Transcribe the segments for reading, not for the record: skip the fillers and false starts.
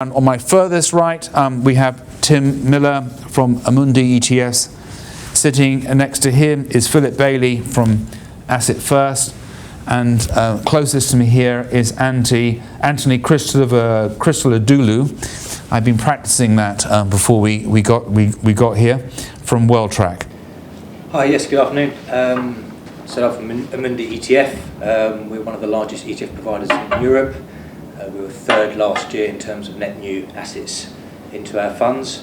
And on my furthest right, we have Tim Miller from Amundi ETFs. Sitting next to him is Philip Bailey from Asset First. And closest to me here is Anthony Christodoulou. I've been practicing that before we got here, from WorldTrack. Hi, yes, good afternoon. So I'm from Amundi ETF. We're one of the largest ETF providers in Europe. We were third last year in terms of net new assets into our funds.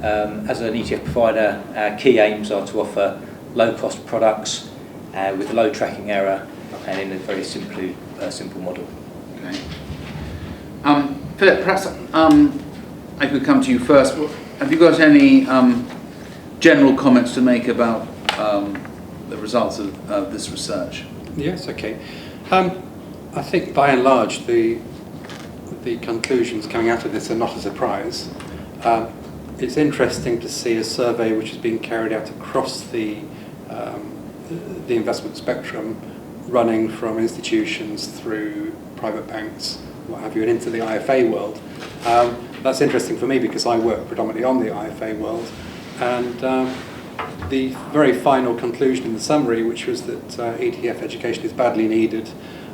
As an ETF provider, our key aims are to offer low-cost products with low tracking error and in a very simple model. Okay. Philip, perhaps I could come to you first. Have you got any general comments to make about the results of this research? Yes, okay. I think by and large the conclusions coming out of this are not a surprise. It's interesting to see a survey which has been carried out across the investment spectrum, running from institutions through private banks, what have you, and into the IFA world. That's interesting for me because I work predominantly on the IFA world, and the very final conclusion in the summary, which was that ETF education is badly needed,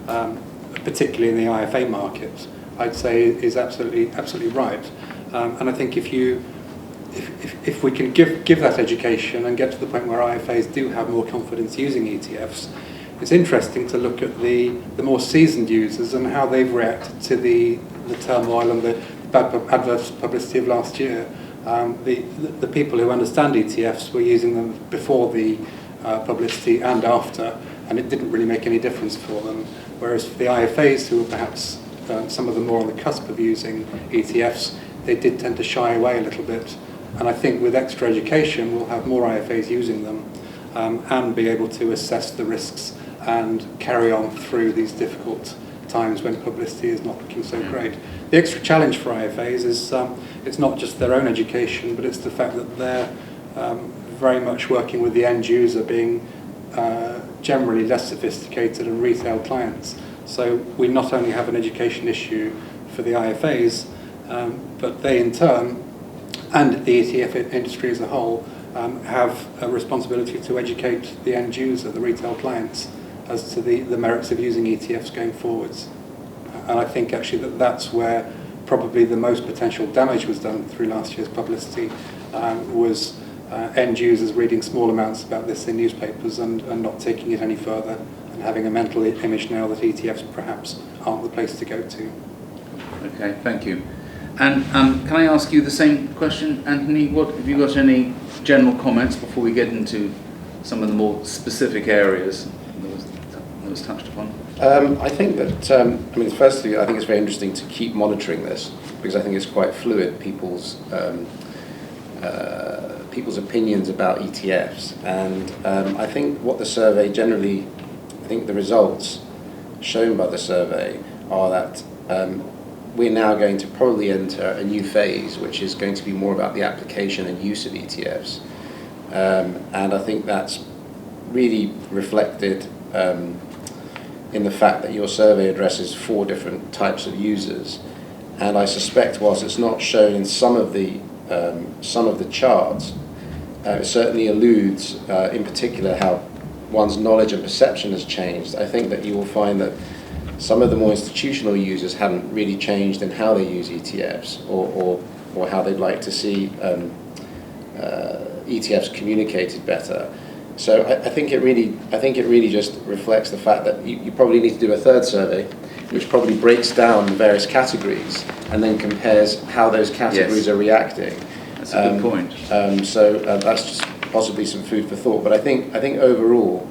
particularly in the IFA market, I'd say is absolutely right. And I think if we can give that education and get to the point where IFAs do have more confidence using ETFs, it's interesting to look at the more seasoned users and how they've reacted to the turmoil and the bad adverse publicity of last year. The people who understand ETFs were using them before the publicity and after, and it didn't really make any difference for them. Whereas for the IFAs, who were perhaps some of them more on the cusp of using ETFs, they did tend to shy away a little bit. And I think with extra education, we'll have more IFAs using them and be able to assess the risks and carry on through these difficult times when publicity is not looking so great. The extra challenge for IFAs is it's not just their own education, but it's the fact that they're very much working with the end user, being generally less sophisticated and retail clients. So we not only have an education issue for the IFAs, but they in turn, and the ETF industry as a whole, have a responsibility to educate the end user, the retail clients, as to the merits of using ETFs going forwards. And I think actually that's where probably the most potential damage was done through last year's publicity, was end users reading small amounts about this in newspapers and not taking it any further, and having a mental image now that ETFs perhaps aren't the place to go to. Okay, thank you. And can I ask you the same question, Anthony? What have you got any general comments before we get into some of the more specific areas that was touched upon? I think that, firstly, I think it's very interesting to keep monitoring this, because I think it's quite fluid, people's opinions about ETFs. And I think what the survey generally, I think the results shown by the survey are that we're now going to probably enter a new phase, which is going to be more about the application and use of ETFs. And I think that's really reflected in the fact that your survey addresses 4 different types of users. And I suspect, whilst it's not shown in some of the charts, it certainly alludes, in particular, how one's knowledge and perception has changed. I think that you will find that some of the more institutional users haven't really changed in how they use ETFs or how they'd like to see ETFs communicated better. So I think it really just reflects the fact that you probably need to do a third survey, which probably breaks down the various categories and then compares how those categories are reacting. That's a good point. So that's just possibly some food for thought. But I think overall,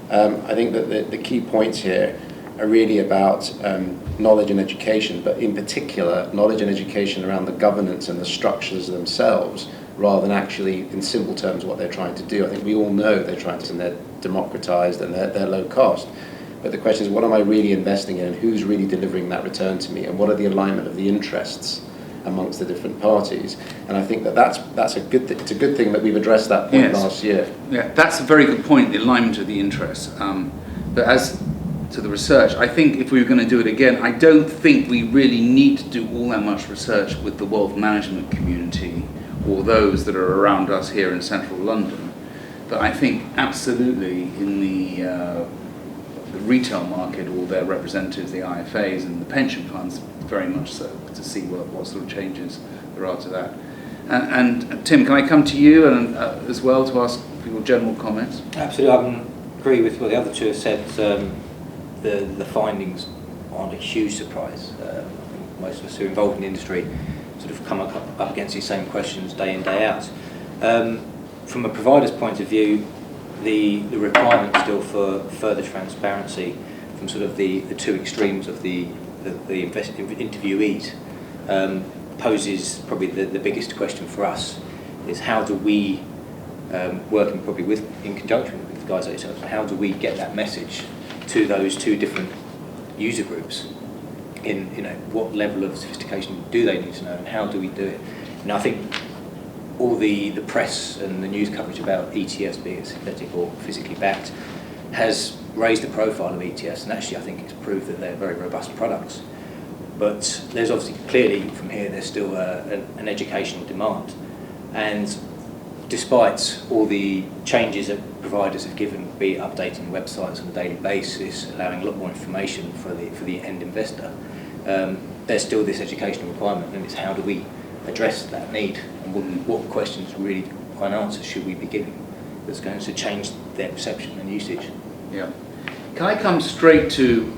I think that the key points here are really about knowledge and education, but in particular, knowledge and education around the governance and the structures themselves, rather than actually, in simple terms, what they're trying to do. I think we all know they're trying to, and they're democratized and they're low cost. But the question is, what am I really investing in, and who's really delivering that return to me, and what are the alignment of the interests amongst the different parties? And I think that's a good it's a good thing that we've addressed that point last year. Yeah, that's a very good point, the alignment of the interests. But as to the research. I think if we were going to do it again, I don't think we really need to do all that much research with the wealth management community or those that are around us here in central London. But I think absolutely in the retail market, all their representatives, the IFAs and the pension funds, very much so, to see what sort of changes there are to that. And Tim, can I come to you and as well to ask for your general comments? Absolutely, I agree with what the other two have said. The findings aren't a huge surprise. I think most of us who are involved in the industry sort of come up against these same questions day in, day out. From a provider's point of view, the requirement still for further transparency from sort of the two extremes of the interviewees poses probably the biggest question for us, is how do we, working probably in conjunction with guys like yourselves, how do we get that message to those two different user groups in what level of sophistication do they need to know and how do we do it? And I think all the press and the news coverage about ETFs, be it synthetic or physically backed, has raised the profile of ETFs, and actually I think it's proved that they're very robust products. But there's obviously clearly from here there's still an educational demand, and despite all the changes that providers have given, be it updating websites on a daily basis, allowing a lot more information for the end investor, there's still this educational requirement, and it's how do we address that need, and what questions really and answers should we be giving that's going to change their perception and usage. Yeah. Can I come straight to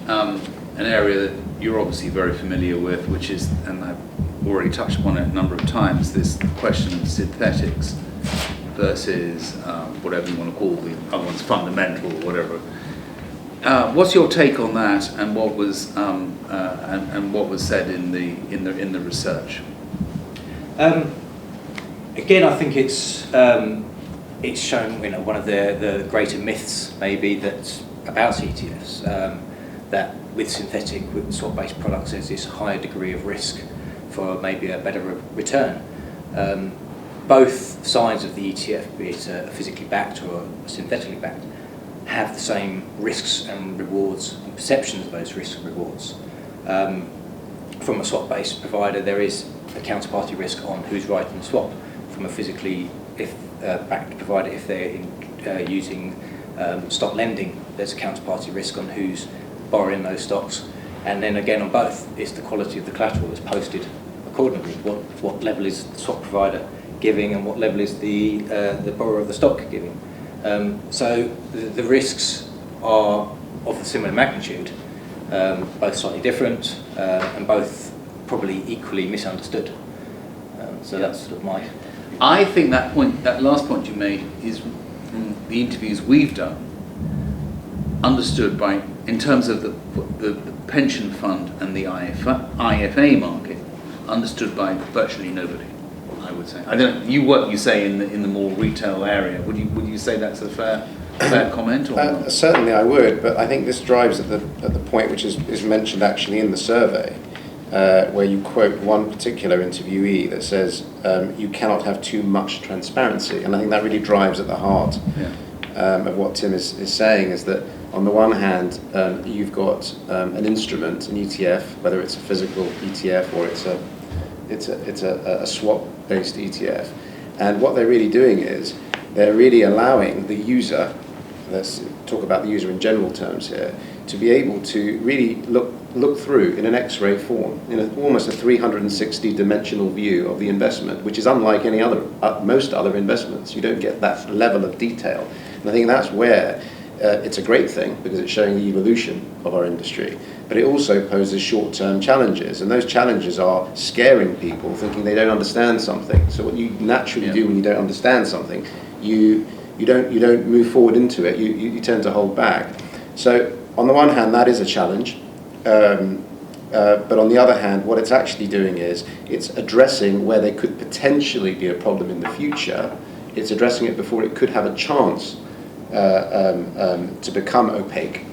an area that you're obviously very familiar with, which is, and I've already touched upon it a number of times, this question of synthetics versus whatever you want to call the other one's fundamental or whatever. What's your take on that, and what was said in the research? Again, I think it's shown one of the greater myths maybe that about ETFs, that with synthetic, with swap-based products, there's this higher degree of risk for maybe a better return. Both sides of the ETF, be it physically backed or synthetically backed, have the same risks and rewards and perceptions of those risks and rewards. From a swap-based provider, there is a counterparty risk on who's writing the swap. From a physically backed provider, if they're using stock lending, there's a counterparty risk on who's borrowing those stocks. And then again on both, it's the quality of the collateral that's posted accordingly. What level is the swap provider giving, and what level is the borrower of the stock giving? So the risks are of a similar magnitude, both slightly different, and both probably equally misunderstood. So that's sort of my... I think that last point you made is, from the interviews we've done, understood by, in terms of the pension fund and the IFA market, understood by virtually nobody, I would say. I don't. You say in the more retail area. Would you say that's a fair comment? Or not? Certainly, I would. But I think this drives at the point which is mentioned actually in the survey, where you quote one particular interviewee that says you cannot have too much transparency, and I think that really drives at the heart of what Tim is saying. Is that on the one hand, you've got an instrument, an ETF, whether it's a physical ETF or it's a swap-based ETF, and what they're really doing is they're really allowing the user, let's talk about the user in general terms here, to be able to really look through in an X-ray form, in almost a 360 dimensional view of the investment, which is unlike any other most other investments. You don't get that level of detail, and I think that's where it's a great thing, because it's showing the evolution of our industry. But it also poses short-term challenges, and those challenges are scaring people, thinking they don't understand something. So what you naturally do when you don't understand something, you don't move forward into it. You tend to hold back. So on the one hand, that is a challenge, but on the other hand, what it's actually doing is it's addressing where there could potentially be a problem in the future. It's addressing it before it could have a chance to become opaque.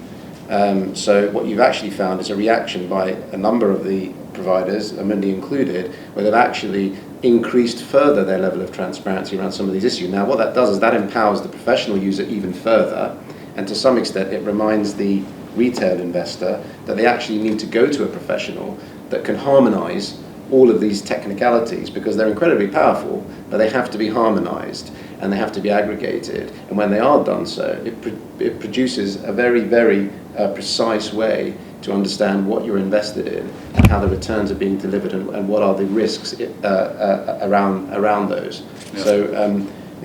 So what you've actually found is a reaction by a number of the providers, Amundi included, where they've actually increased further their level of transparency around some of these issues. Now what that does is that empowers the professional user even further, and to some extent it reminds the retail investor, that they actually need to go to a professional that can harmonise all of these technicalities, because they're incredibly powerful, but they have to be harmonised and they have to be aggregated. And when they are done so, it produces a very, very precise way to understand what you're invested in, and how the returns are being delivered, and what are the risks around those. Yeah. So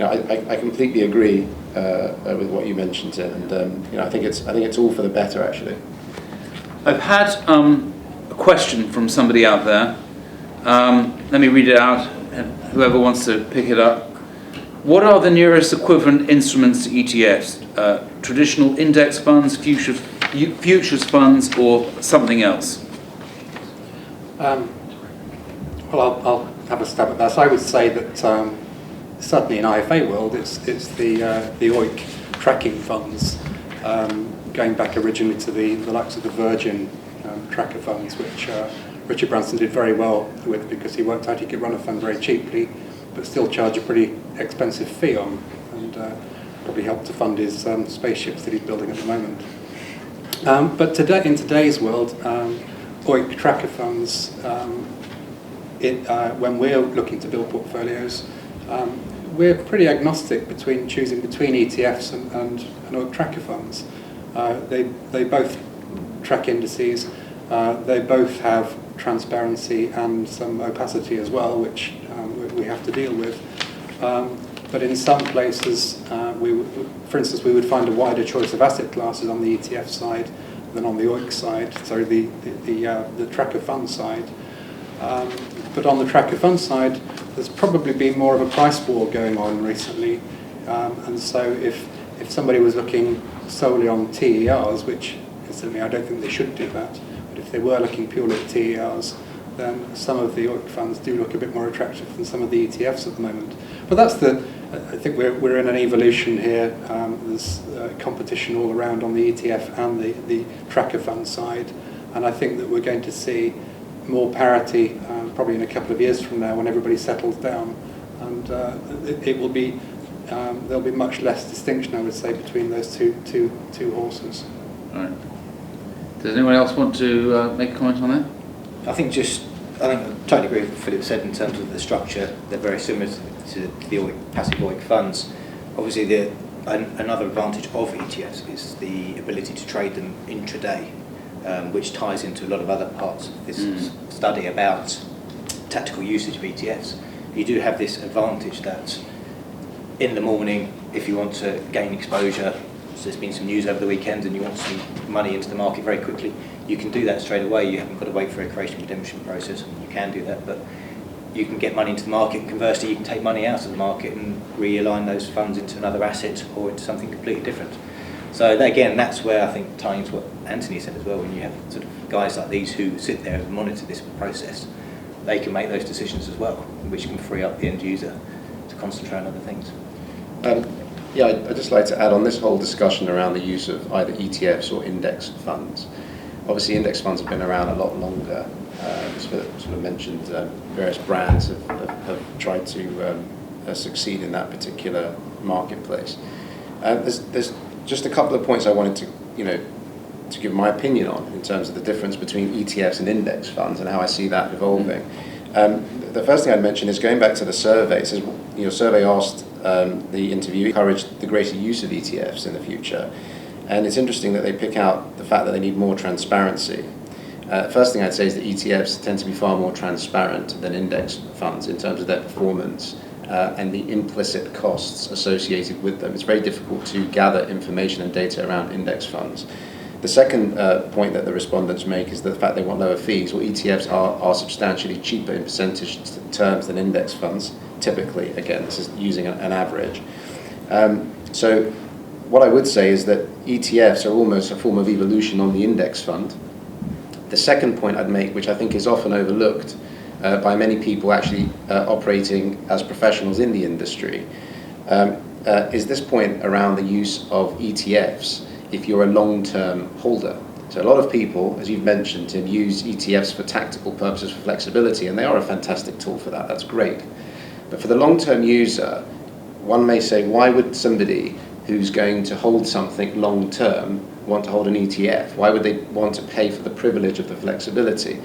I completely agree with what you mentioned, Tim, and I think it's all for the better, actually. I've had a question from somebody out there. Let me read it out, and whoever wants to pick it up. What are the nearest equivalent instruments to ETFs? Traditional index funds, futures funds, or something else? Well, I'll have a stab at that. So I would say that certainly in IFA world, it's the OIC tracking funds, going back originally to the likes of the Virgin tracker funds, which Richard Branson did very well with, because he worked out he could run a fund very cheaply, but still charge a pretty expensive fee on, and probably helped to fund his spaceships that he's building at the moment. But in today's world, OIC tracker funds, when we're looking to build portfolios, we're pretty agnostic between choosing between ETFs and OIC tracker funds. They both track indices. They both have transparency and some opacity as well, which we have to deal with. But in some places, for instance, we would find a wider choice of asset classes on the ETF side than on the OIC side, so the tracker fund side. But on the tracker fund side, there's probably been more of a price war going on recently. And so if somebody was looking solely on TERs, which incidentally I don't think they should do that, but if they were looking purely at TERs, then some of the OIC funds do look a bit more attractive than some of the ETFs at the moment. But I think we're in an evolution here. There's competition all around on the ETF and the tracker fund side, and I think that we're going to see more parity probably in a couple of years from now, when everybody settles down, and it will be there'll be much less distinction, I would say, between those two horses. All right. Does anyone else want to make a comment on that? I think I totally agree with what Philip said in terms of the structure. They're very similar to the OIC, passive OIC funds. Obviously, another advantage of ETFs is the ability to trade them intraday, which ties into a lot of other parts of this study about tactical usage of ETFs. You do have this advantage that in the morning, if you want to gain exposure, so there's been some news over the weekend and you want some money into the market very quickly, you can do that straight away. You haven't got to wait for a creation redemption process. You can do that, but you can get money into the market, and conversely you can take money out of the market and realign those funds into another asset or into something completely different. So again, that's where I think, tying into what Anthony said as well, when you have sort of guys like these who sit there and monitor this process, they can make those decisions as well, which can free up the end user to concentrate on other things. I'd just like to add on this whole discussion around the use of either ETFs or index funds. Obviously, index funds have been around a lot longer. As Philip sort of mentioned, various brands have tried to succeed in that particular marketplace. There's just a couple of points I wanted to give my opinion on in terms of the difference between ETFs and index funds and how I see that evolving. The first thing I'd mention is going back to the survey. It says, survey asked the interview encourage the greater use of ETFs in the future. And it's interesting that they pick out the fact that they need more transparency. First thing I'd say is that ETFs tend to be far more transparent than index funds in terms of their performance and the implicit costs associated with them. It's very difficult to gather information and data around index funds. The second point that the respondents make is the fact they want lower fees. Well, ETFs are substantially cheaper in percentage terms than index funds, typically. Again, this is using an average. So what I would say is that ETFs are almost a form of evolution on the index fund. The second point I'd make, which I think is often overlooked by many people actually operating as professionals in the industry, is this point around the use of ETFs if you're a long-term holder. So a lot of people, as you've mentioned, Tim, use ETFs for tactical purposes, for flexibility, and they are a fantastic tool for that. That's great. But for the long-term user, one may say, why would somebody who's going to hold something long-term want to hold an ETF? Why would they want to pay for the privilege of the flexibility?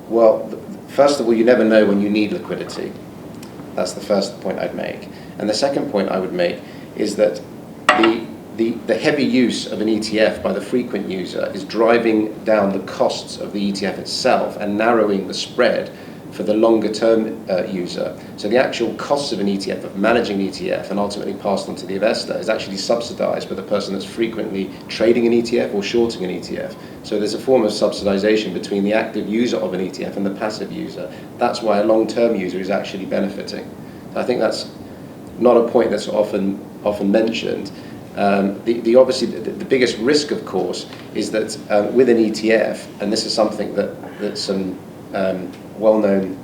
Well, first of all, you never know when you need liquidity. That's the first point I'd make. And the second point I would make is that the heavy use of an ETF by the frequent user is driving down the costs of the ETF itself and narrowing the spread for the longer term user. So the actual costs of an ETF, of managing an ETF and ultimately passed on to the investor, is actually subsidized by the person that's frequently trading an ETF or shorting an ETF. So there's a form of subsidization between the active user of an ETF and the passive user. That's why a long-term user is actually benefiting. So I think that's not a point that's often mentioned. Obviously the biggest risk, of course, is that with an ETF, and this is something that some well-known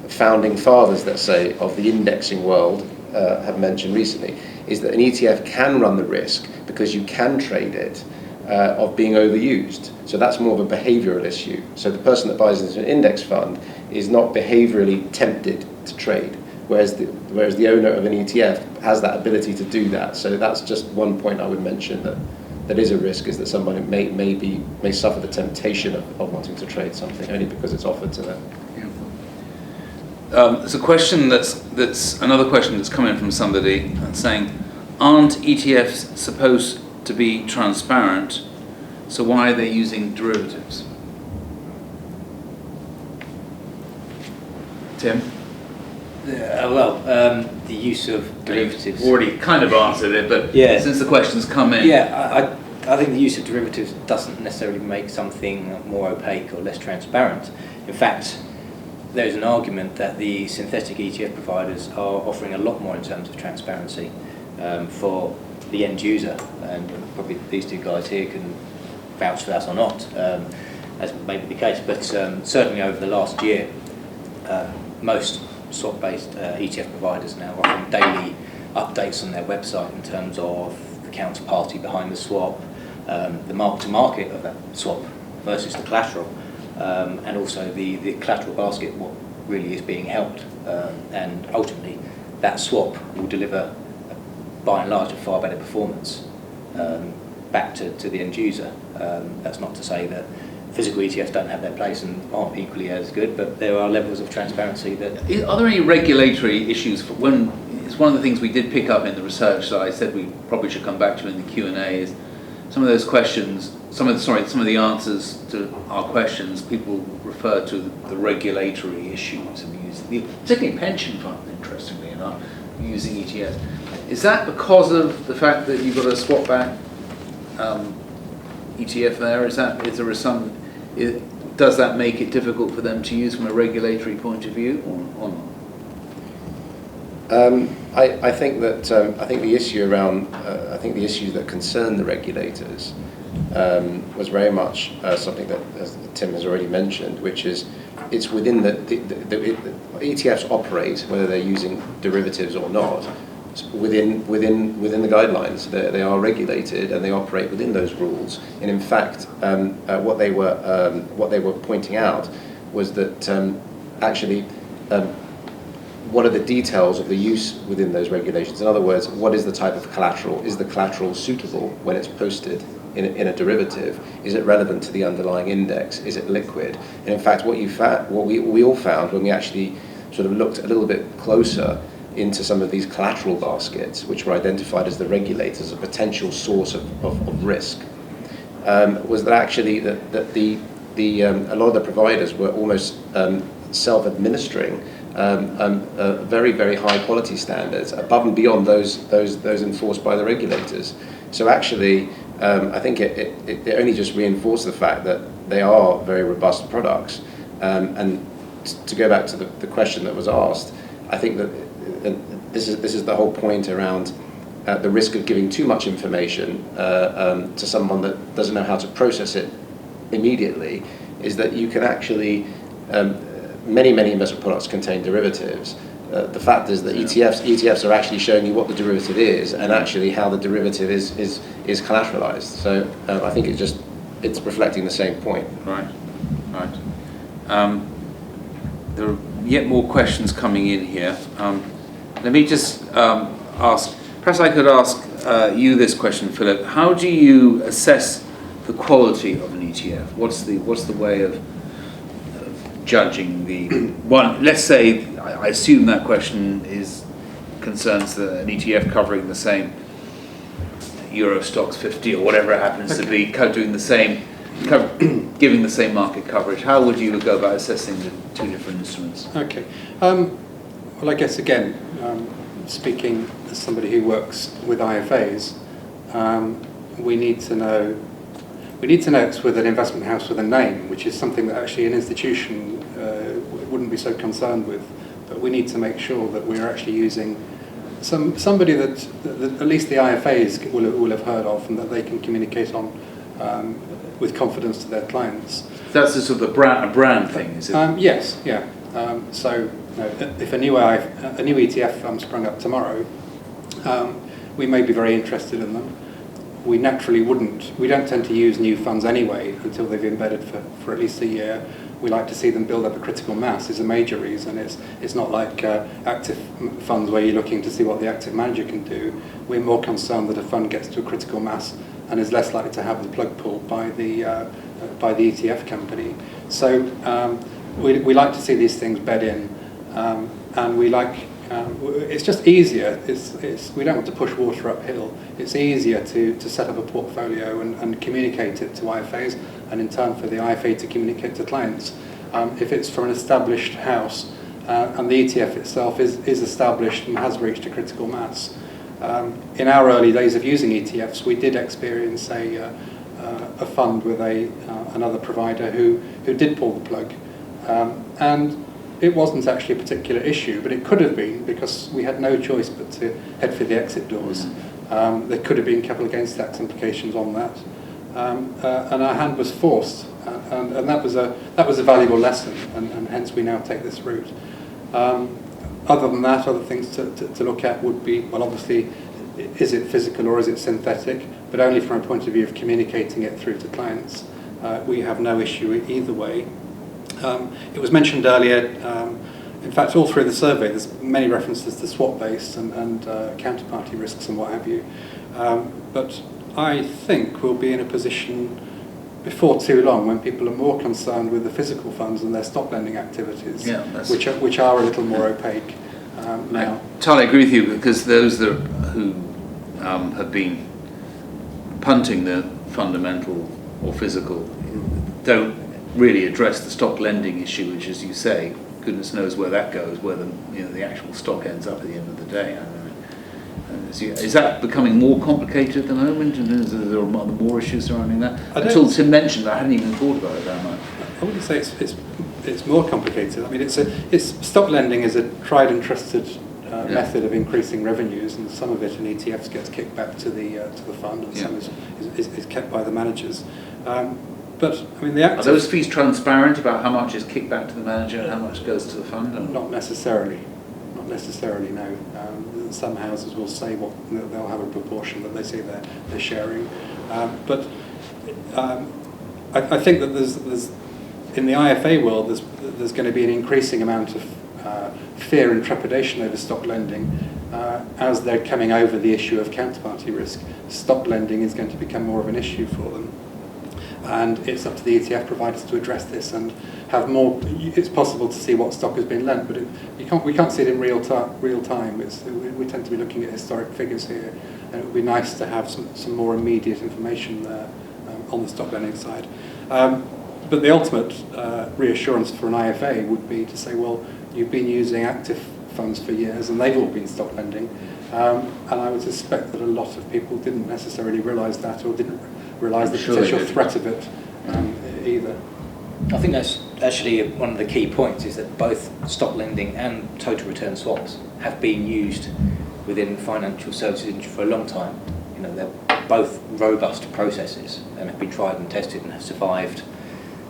founding fathers, let's say, of the indexing world have mentioned recently, is that an ETF can run the risk, because you can trade it, of being overused. So that's more of a behavioural issue. So the person that buys into an index fund is not behaviourally tempted to trade, whereas the owner of an ETF has that ability to do that. So that's just one point I would mention that is a risk, is that somebody may suffer the temptation of wanting to trade something only because it's offered to them. There's a question that's another question that's come in from somebody saying, aren't ETFs supposed to be transparent, so why are they using derivatives? Tim? The use of derivatives. You've already kind of answered it, but yeah. Since the question's come in. Yeah, I think the use of derivatives doesn't necessarily make something more opaque or less transparent. In fact, there's an argument that the synthetic ETF providers are offering a lot more in terms of transparency for the end user, and probably these two guys here can vouch for that or not, as may be the case, but certainly over the last year, most swap-based ETF providers now offering daily updates on their website in terms of the counterparty behind the swap, the mark-to-market of that swap versus the collateral, and also the collateral basket, what really is being held, and ultimately that swap will deliver, by and large, a far better performance back to the end user. That's not to say that physical ETFs don't have their place and aren't equally as good, but there are levels of transparency that... Are there any regulatory issues? It's one of the things we did pick up in the research that I said we probably should come back to in the Q&A, is some of those questions, some of the answers to our questions, people refer to the regulatory issues of using, particularly pension funds, interestingly enough, using ETFs. Is that because of the fact that you've got a swap back ETF there? Does that make it difficult for them to use from a regulatory point of view, or not? I think the issues that concern the regulators was very much something that, as Tim has already mentioned, which is it's within the ETFs operate, whether they're using derivatives or not, within the guidelines. They are regulated and they operate within those rules. And in fact, what they were pointing out was that actually, what are the details of the use within those regulations? In other words, what is the type of collateral? Is the collateral suitable when it's posted in a derivative? Is it relevant to the underlying index? Is it liquid? And in fact, what we all found when we actually sort of looked a little bit closer into some of these collateral baskets, which were identified as the regulators as a potential source of risk, was that actually a lot of the providers were almost self-administering very, very high quality standards above and beyond those enforced by the regulators. So actually, I think it only just reinforced the fact that they are very robust products. And to go back to the question that was asked, I think that this is the whole point around the risk of giving too much information to someone that doesn't know how to process it immediately, is that you can actually, many investment products contain derivatives. The fact is that ETFs are actually showing you what the derivative is and actually how the derivative is collateralized. So I think it's reflecting the same point. Right. There are yet more questions coming in here. Let me just ask, perhaps I could ask you this question, Philip. How do you assess the quality of an ETF? What's the way of judging the one? Let's say I assume that question concerns an ETF covering the same Euro Stocks 50 or whatever it happens to be, doing the same, giving the same market coverage. How would you go about assessing the two different instruments? Okay. Well, I guess again, speaking as somebody who works with IFAs, we need to know it's with an investment house with a name, which is something that actually an institution wouldn't be so concerned with. But we need to make sure that we're actually using somebody that at least the IFAs will have heard of, and that they can communicate on with confidence to their clients. That's a sort of a brand thing, is it? Yes, yeah. So if a new ETF sprung up tomorrow, we may be very interested in them. We naturally wouldn't. We don't tend to use new funds anyway until they've embedded for at least a year. We like to see them build up a critical mass is a major reason. It's not like active funds where you're looking to see what the active manager can do. We're more concerned that a fund gets to a critical mass and is less likely to have the plug pulled by the ETF company. So we like to see these things bed in, and we like. It's just easier. We don't want to push water uphill. It's easier to set up a portfolio and communicate it to IFAs, and in turn for the IFA to communicate to clients. If it's from an established house and the ETF itself is established and has reached a critical mass. In our early days of using ETFs, we did experience a fund with another provider who did pull the plug, and it wasn't actually a particular issue, but it could have been, because we had no choice but to head for the exit doors. There could have been capital gains tax implications on that, and our hand was forced, and that was a valuable lesson, and hence we now take this route. Other than that, other things to look at would be, well, obviously, is it physical or is it synthetic? But only from a point of view of communicating it through to clients. We have no issue either way. It was mentioned earlier, in fact all through the survey there's many references to swap-based and counterparty risks and what have you. But I think we'll be in a position before too long when people are more concerned with the physical funds and their stock lending activities, which are a little more opaque now. I totally agree with you, because those who have been punting the fundamental or physical don't really address the stock lending issue, which, as you say, goodness knows where that goes, where the actual stock ends up at the end of the day. Is that becoming more complicated at the moment, and is there more issues surrounding that? Until Tim mentioned, I hadn't even thought about it that much. I wouldn't say it's more complicated. I mean, it's stock lending is a tried and trusted method of increasing revenues, and some of it in ETFs gets kicked back to the fund, and some is kept by the managers. But I mean, are those fees transparent about how much is kicked back to the manager and how much goes to the fund? Not necessarily. Not necessarily. No. Some houses will say they'll have a proportion that they say they're sharing. But I think that there's in the IFA world there's going to be an increasing amount of fear and trepidation over stock lending as they're coming over the issue of counterparty risk. Stock lending is going to become more of an issue for them. And it's up to the ETF providers to address this and have more. It's possible to see what stock has been lent, but we can't see it in real time. We tend to be looking at historic figures here, and it would be nice to have some more immediate information there on the stock lending side. But the ultimate reassurance for an IFA would be to say, well, you've been using active funds for years, and they've all been stock lending, and I would suspect that a lot of people didn't necessarily realise that, or didn't realise the potential threat of it either. I think that's actually one of the key points, is that both stock lending and total return swaps have been used within financial services industry for a long time. They're both robust processes and have been tried and tested and have survived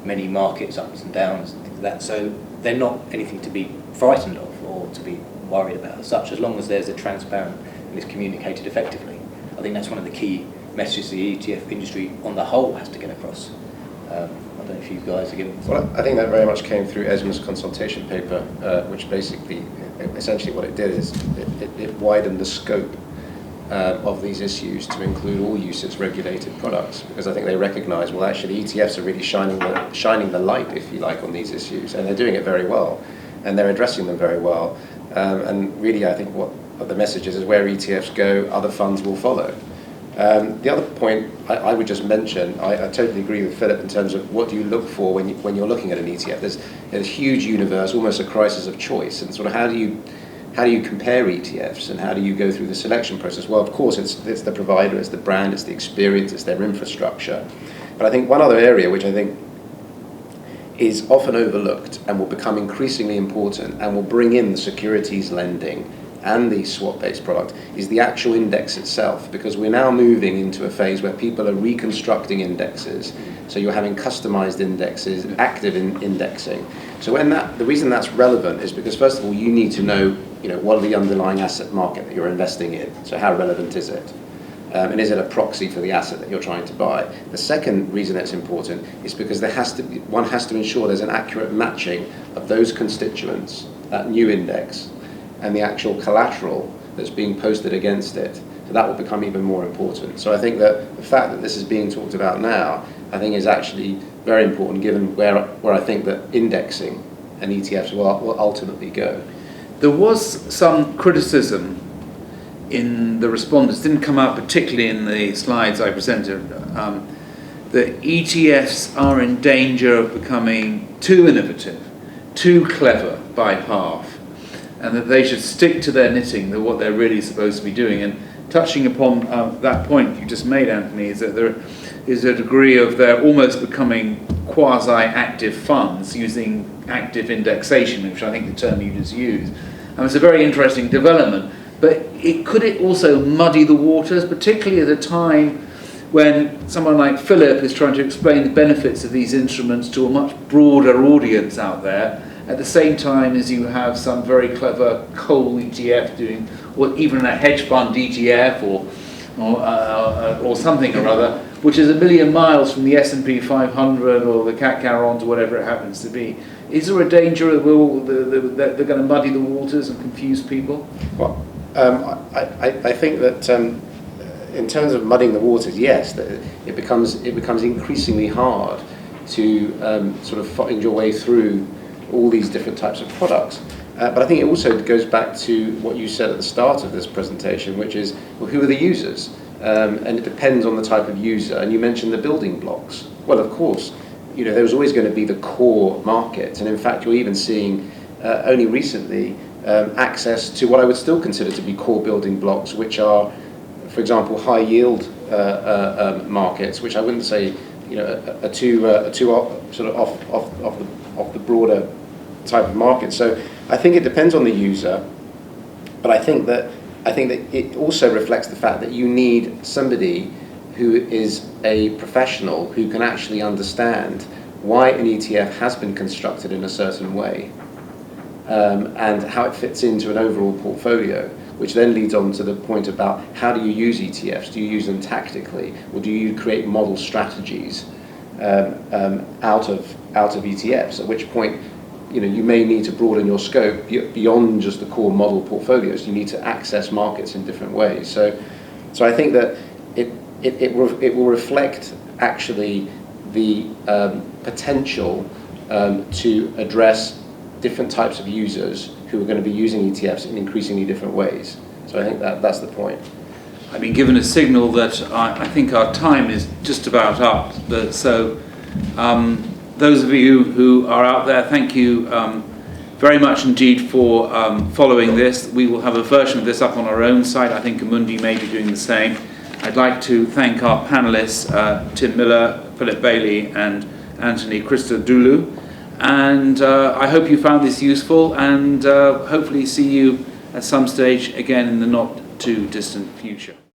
many markets, ups and downs and things like that. So they're not anything to be frightened of or to be worried about as such, as long as there's a transparent and it's communicated effectively. I think that's one of the key messages the ETF industry on the whole has to get across. I don't know if you guys are giving... Well, I think that very much came through Esma's consultation paper, which basically, essentially what it did is it widened the scope of these issues to include all UCITS regulated products, because I think they recognise, well, actually ETFs are really shining the light, if you like, on these issues, and they're doing it very well, and they're addressing them very well. And really, I think what the message is where ETFs go, other funds will follow. The other point I would just mention, I totally agree with Philip in terms of what do you look for when you're looking at an ETF. There's a huge universe, almost a crisis of choice, and sort of how do you compare ETFs and how do you go through the selection process? Well, of course, it's the provider, it's the brand, it's the experience, it's their infrastructure. But I think one other area which I think is often overlooked and will become increasingly important and will bring in the securities lending and the swap-based product is the actual index itself, because we're now moving into a phase where people are reconstructing indexes. So you're having customized indexes, active indexing. So the reason that's relevant is because, first of all, you need to know, what are the underlying asset market that you're investing in. So how relevant is it? And is it a proxy for the asset that you're trying to buy? The second reason it's important is because one has to ensure there's an accurate matching of those constituents, that new index, and the actual collateral that's being posted against it. So that will become even more important. So I think that the fact that this is being talked about now, I think is actually very important, given where I think that indexing and ETFs will ultimately go. There was some criticism in the respondents, didn't come out particularly in the slides I presented, that ETFs are in danger of becoming too innovative, too clever by half, and that they should stick to their knitting, what they're really supposed to be doing. And touching upon that point you just made, Anthony, is that there is a degree of they're almost becoming quasi-active funds using active indexation, which I think the term you just used. And it's a very interesting development, but could it also muddy the waters, particularly at a time when someone like Philip is trying to explain the benefits of these instruments to a much broader audience out there, at the same time as you have some very clever coal ETF doing, or even a hedge fund ETF or something or other, which is a million miles from the S&P 500 or the CAC Carrons or whatever it happens to be. Is there a danger that they're going to muddy the waters and confuse people? Well, I think that in terms of muddying the waters, yes, it becomes increasingly hard to sort of find your way through all these different types of products. But I think it also goes back to what you said at the start of this presentation, which is, well, who are the users? And it depends on the type of user. And you mentioned the building blocks. Well, of course, there's always going to be the core market. And in fact, you're even seeing only recently access to what I would still consider to be core building blocks, which are, for example, high yield markets, which I wouldn't say are too sort of off the broader type of market. So I think it depends on the user, but I think that it also reflects the fact that you need somebody who is a professional who can actually understand why an ETF has been constructed in a certain way and how it fits into an overall portfolio, which then leads on to the point about how do you use ETFs? Do you use them tactically, or do you create model strategies out of ETFs? At which point, you may need to broaden your scope beyond just the core model portfolios. You need to access markets in different ways. So I think that it will reflect actually the potential to address different types of users who are going to be using ETFs in increasingly different ways. So I think that's the point. I've been given a signal that I think our time is just about up. So those of you who are out there, thank you very much indeed for following this. We will have a version of this up on our own site. I think Amundi may be doing the same. I'd like to thank our panelists, Tim Miller, Philip Bailey and Anthony Christodoulou. And I hope you found this useful, and hopefully see you at some stage again in the not too distant future.